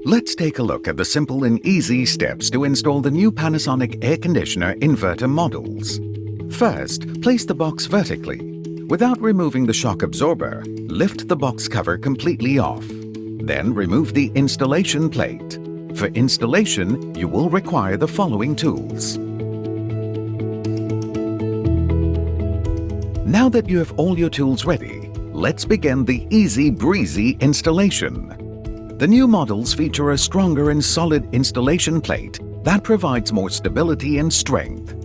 Let's take a look at the simple and easy steps to install the new Panasonic air conditioner inverter models. First, place the box vertically. Without removing the shock absorber, lift the box cover completely off. Then remove the installation plate. For installation, you will require the following tools. Now that you have all your tools ready, let's begin the easy breezy installation. The new models feature a stronger and solid installation plate that provides more stability and strength.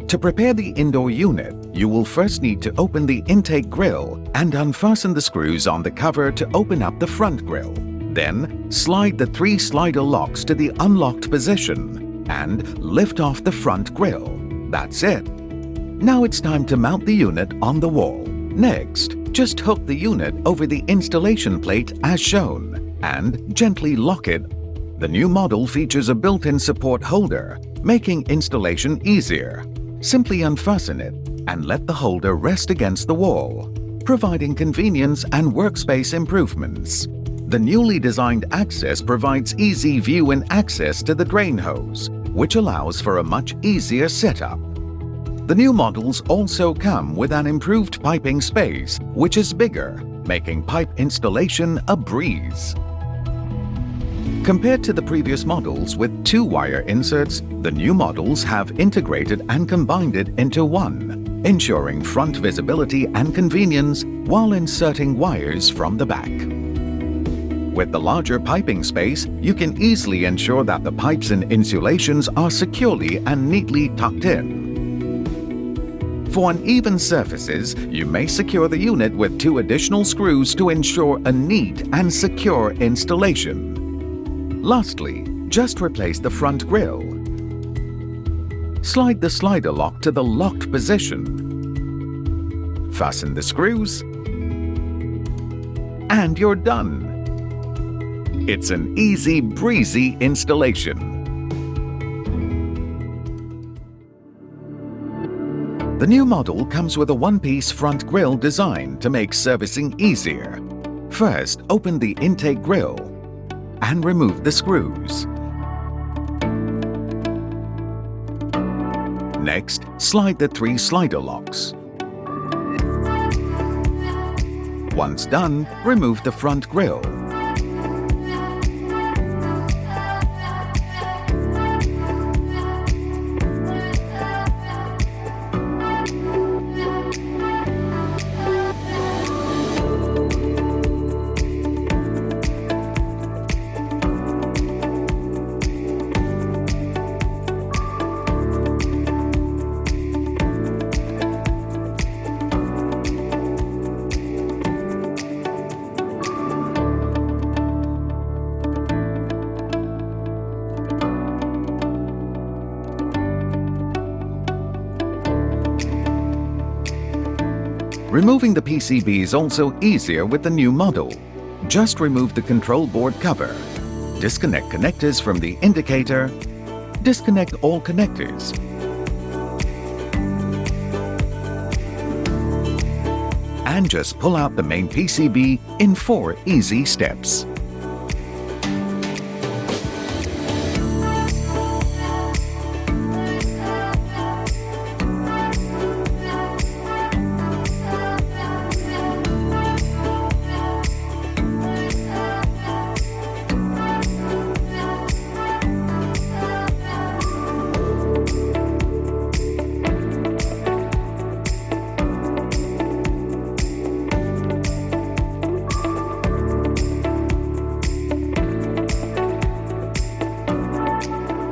To prepare the indoor unit, you will first need to open the intake grille and unfasten the screws on the cover to open up the front grille. Then, slide the 3 slider locks to the unlocked position and lift off the front grille. That's it. Now it's time to mount the unit on the wall. Next, just hook the unit over the installation plate as shown and gently lock it. The new model features a built-in support holder, making installation easier. Simply unfasten it and let the holder rest against the wall, providing convenience and workspace improvements. The newly designed access provides easy view and access to the drain hose, which allows for a much easier setup. The new models also come with an improved piping space, which is bigger, making pipe installation a breeze. Compared to the previous models with 2 wire inserts, the new models have integrated and combined it into one, ensuring front visibility and convenience while inserting wires from the back. With the larger piping space, you can easily ensure that the pipes and insulations are securely and neatly tucked in. For uneven surfaces, you may secure the unit with 2 additional screws to ensure a neat and secure installation. Lastly, just replace the front grille. Slide the slider lock to the locked position. Fasten the screws. And you're done. It's an easy breezy installation. The new model comes with a one-piece front grille design to make servicing easier. First, open the intake grille and remove the screws. Next, slide the 3 slider locks. Once done, remove the front grille. Removing the PCB is also easier with the new model. Just remove the control board cover. Disconnect connectors from the indicator. Disconnect all connectors. And just pull out the main PCB in 4 easy steps.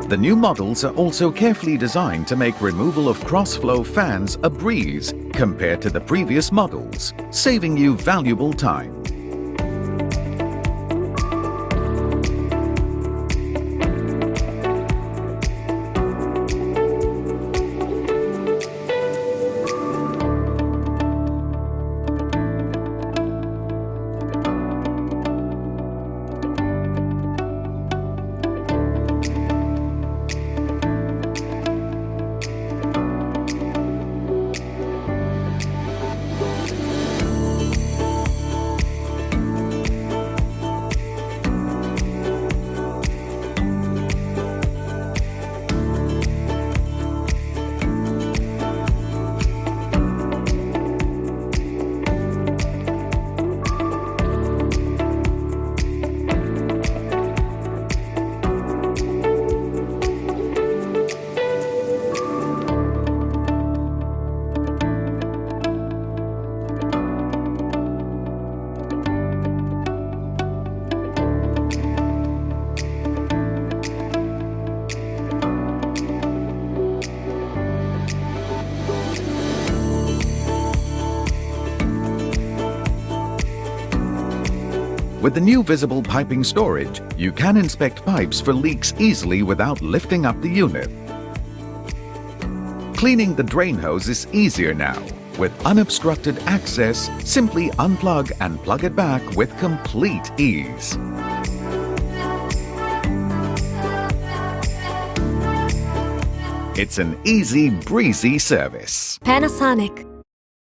The new models are also carefully designed to make removal of cross-flow fans a breeze compared to the previous models, saving you valuable time. With the new visible piping storage, you can inspect pipes for leaks easily without lifting up the unit. Cleaning the drain hose is easier now. With unobstructed access, simply unplug and plug it back with complete ease. It's an easy breezy service. Panasonic